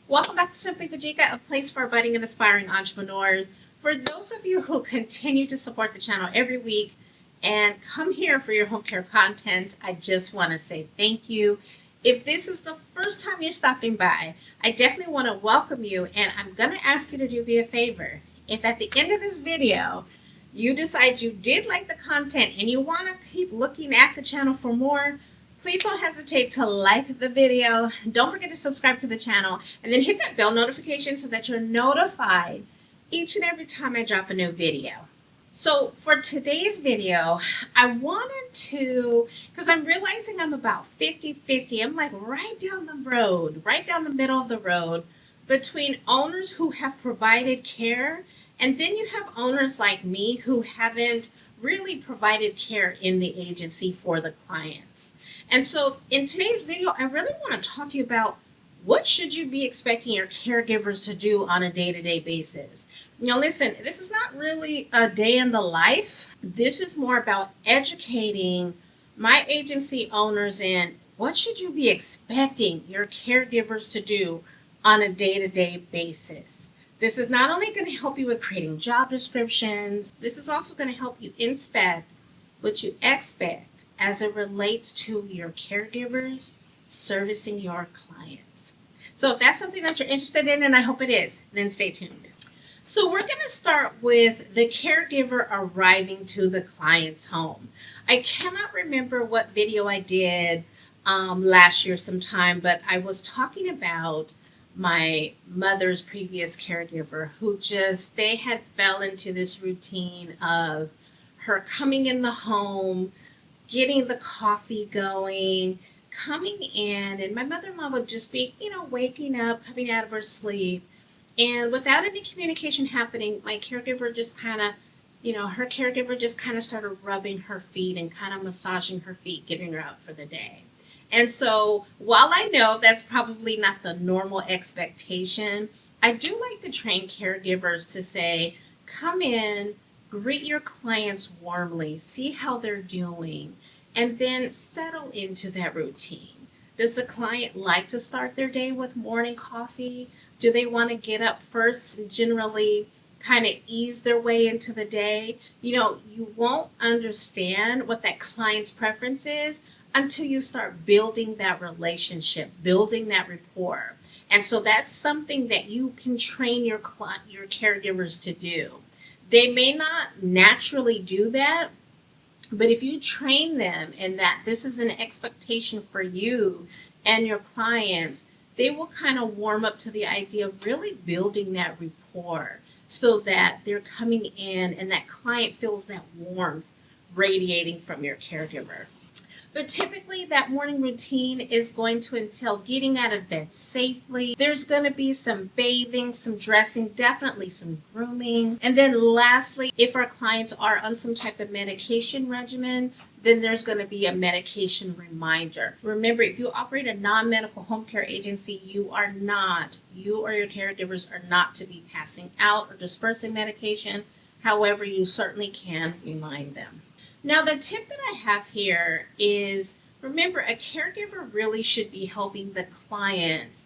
Welcome back to Simply Fajika, a place for budding and aspiring entrepreneurs. For those of you who continue to support the channel every week and come here for your home care content, I just want to say thank you. If this is the first time you're stopping by, I definitely want to welcome you, and I'm going to ask you to do me a favor. If at the end of this video, you decide you did like the content and you want to keep looking at the channel for more, please don't hesitate to like the video. Don't forget to subscribe to the channel and then hit that bell notification so that you're notified each and every time I drop a new video. So for today's video, I wanted to, because I'm realizing I'm about 50-50. I'm like right down the road, right down the middle of the road between owners who have provided care, and then you have owners like me who haven't really provided care in the agency for the clients. And so in today's video, I really want to talk to you about what should you be expecting your caregivers to do on a day-to-day basis. Now listen, this is not really a day in the life. This is more about educating my agency owners in what should you be expecting your caregivers to do on a day-to-day basis. This is not only going to help you with creating job descriptions, this is also going to help you inspect what you expect as it relates to your caregivers servicing your clients. So if that's something that you're interested in, and I hope it is, then stay tuned. So we're going to start with the caregiver arriving to the client's home. I cannot remember what video I did last year sometime, but I was talking about my mother's previous caregiver who they had fell into this routine of her coming in the home, getting the coffee going, coming in, and my mother-in-law would just be, waking up, coming out of her sleep, and without any communication happening, my caregiver just kind of, her caregiver just kind of started rubbing her feet and kind of massaging her feet, getting her out for the day. And so while I know that's probably not the normal expectation, I do like to train caregivers to say, come in, greet your clients warmly, see how they're doing, and then settle into that routine. Does the client like to start their day with morning coffee? Do they want to get up first and generally kind of ease their way into the day? You won't understand what that client's preference is until you start building that relationship, building that rapport. And so that's something that you can train your caregivers to do. They may not naturally do that, but if you train them in that this is an expectation for you and your clients, they will kind of warm up to the idea of really building that rapport so that they're coming in and that client feels that warmth radiating from your caregiver. But typically that morning routine is going to entail getting out of bed safely. There's going to be some bathing, some dressing, definitely some grooming. And then lastly, if our clients are on some type of medication regimen, then there's going to be a medication reminder. Remember, if you operate a non-medical home care agency, you or your caregivers are not to be passing out or dispersing medication. However, you certainly can remind them. Now, the tip that I have here is, remember, a caregiver really should be helping the client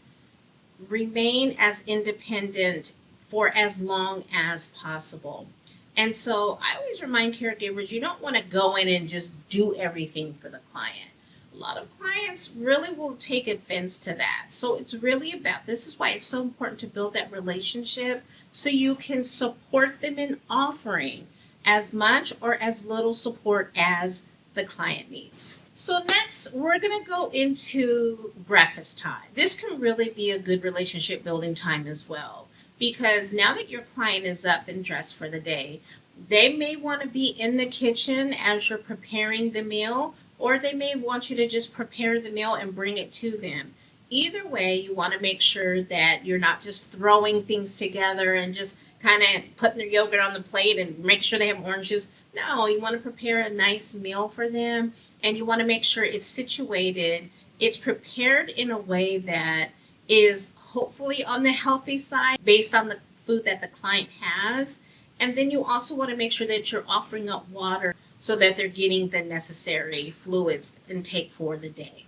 remain as independent for as long as possible. And so I always remind caregivers, you don't want to go in and just do everything for the client. A lot of clients really will take offense to that. So it's really about, this is why it's so important to build that relationship so you can support them in offering as much or as little support as the client needs. So next, we're going to go into breakfast time. This can really be a good relationship building time as well, because now that your client is up and dressed for the day, they may want to be in the kitchen as you're preparing the meal, or they may want you to just prepare the meal and bring it to them. Either way, you want to make sure that you're not just throwing things together and just kind of putting their yogurt on the plate and make sure they have orange juice. No, you want to prepare a nice meal for them, and you want to make sure it's situated, it's prepared in a way that is hopefully on the healthy side based on the food that the client has. And then you also want to make sure that you're offering up water so that they're getting the necessary fluids intake for the day.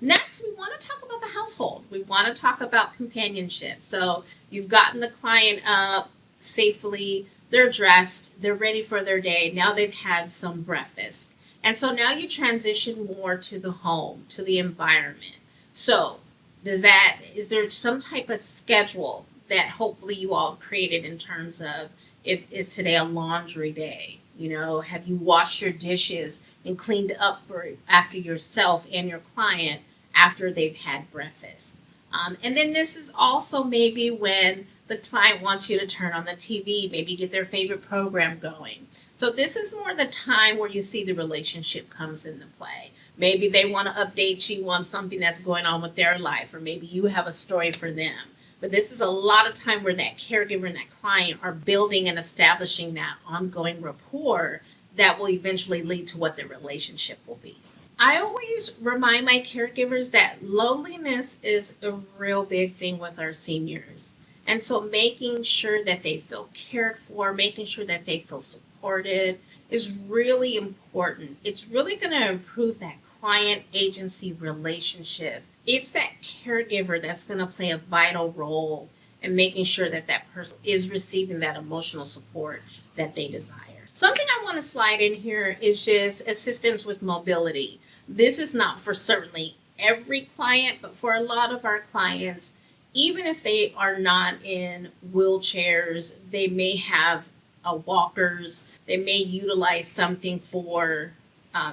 Next, we want to talk about the household. We want to talk about companionship. So you've gotten the client up safely, they're dressed, they're ready for their day. Now they've had some breakfast. And so now you transition more to the home, to the environment. So is there some type of schedule that hopefully you all created in terms of, if is today a laundry day? Have you washed your dishes and cleaned up after yourself and your client after they've had breakfast? And then this is also maybe when the client wants you to turn on the TV, maybe get their favorite program going. So this is more the time where you see the relationship comes into play. Maybe they want to update you on something that's going on with their life, or maybe you have a story for them. But this is a lot of time where that caregiver and that client are building and establishing that ongoing rapport that will eventually lead to what their relationship will be. I always remind my caregivers that loneliness is a real big thing with our seniors. And so making sure that they feel cared for, making sure that they feel supported is really important. It's really going to improve that client agency relationship. It's that caregiver that's going to play a vital role in making sure that that person is receiving that emotional support that they desire. Something I want to slide in here is just assistance with mobility. This is not for certainly every client, but for a lot of our clients, even if they are not in wheelchairs, they may have walkers. They may utilize something for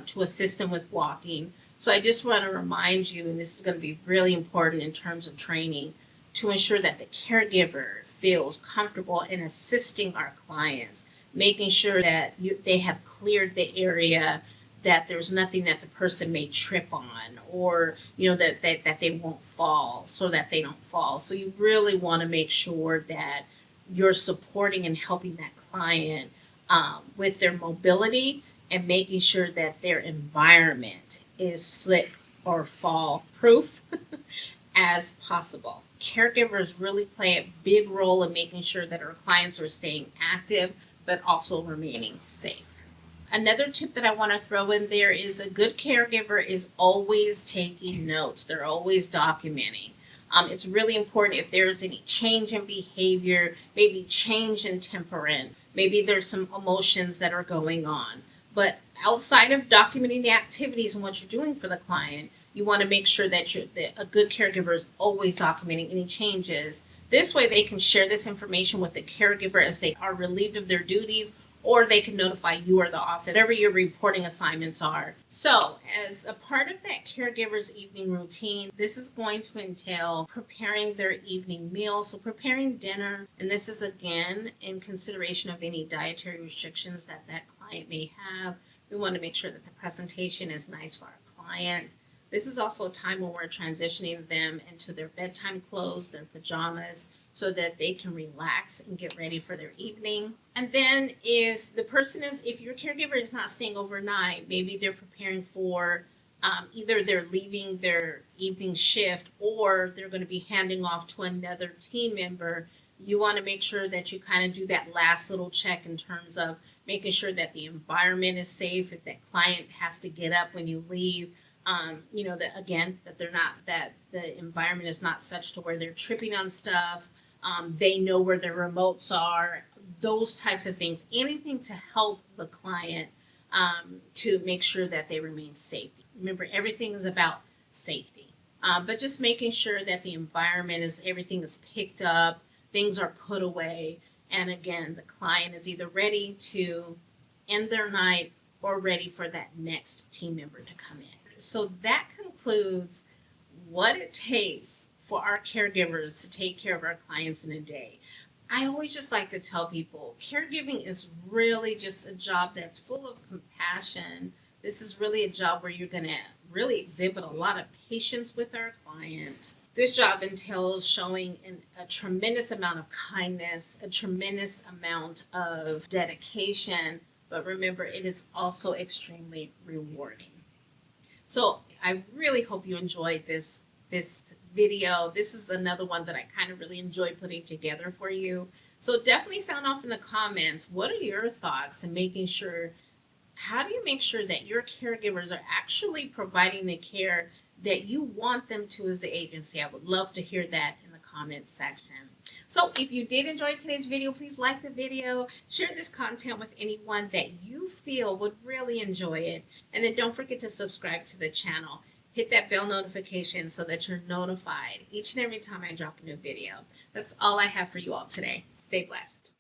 to assist them with walking. So I just want to remind you, and this is going to be really important in terms of training, to ensure that the caregiver feels comfortable in assisting our clients, making sure that they have cleared the area, that there's nothing that the person may trip on, or that they won't fall, so that they don't fall. So you really want to make sure that you're supporting and helping that client with their mobility, and making sure that their environment is slip or fall proof as possible. Caregivers really play a big role in making sure that our clients are staying active, but also remaining safe. Another tip that I want to throw in there is a good caregiver is always taking notes. They're always documenting. It's really important if there's any change in behavior, maybe change in temperament, maybe there's some emotions that are going on. But outside of documenting the activities and what you're doing for the client, you want to make sure that a good caregiver is always documenting any changes. This way they can share this information with the caregiver as they are relieved of their duties, or they can notify you or the office, whatever your reporting assignments are. So as a part of that caregiver's evening routine, this is going to entail preparing their evening meal, so preparing dinner. And this is again in consideration of any dietary restrictions that that client may have. We want to make sure that the presentation is nice for our client. This is also a time when we're transitioning them into their bedtime clothes, their pajamas, so that they can relax and get ready for their evening. And then if your caregiver is not staying overnight, maybe they're preparing for either they're leaving their evening shift, or they're going to be handing off to another team member. You want to make sure that you kind of do that last little check in terms of making sure that the environment is safe. If that client has to get up when you leave, that the environment is not such to where they're tripping on stuff. They know where their remotes are, those types of things, anything to help the client to make sure that they remain safe. Remember, everything is about safety, but just making sure that the environment everything is picked up, things are put away, and again, the client is either ready to end their night or ready for that next team member to come in. So that concludes what it takes for our caregivers to take care of our clients in a day. I always just like to tell people caregiving is really just a job that's full of compassion. This is really a job where you're going to really exhibit a lot of patience with our client. This job entails showing a tremendous amount of kindness, a tremendous amount of dedication, but remember, it is also extremely rewarding. So I really hope you enjoyed this video. This is another one that I kind of really enjoy putting together for you. So definitely sound off in the comments. What are your thoughts in making sure, how do you make sure that your caregivers are actually providing the care that you want them to as the agency. I would love to hear that in the comments section. So if you did enjoy today's video, please like the video, share this content with anyone that you feel would really enjoy it, and then don't forget to subscribe to the channel. Hit that bell notification so that you're notified each and every time I drop a new video. That's all I have for you all today. Stay blessed.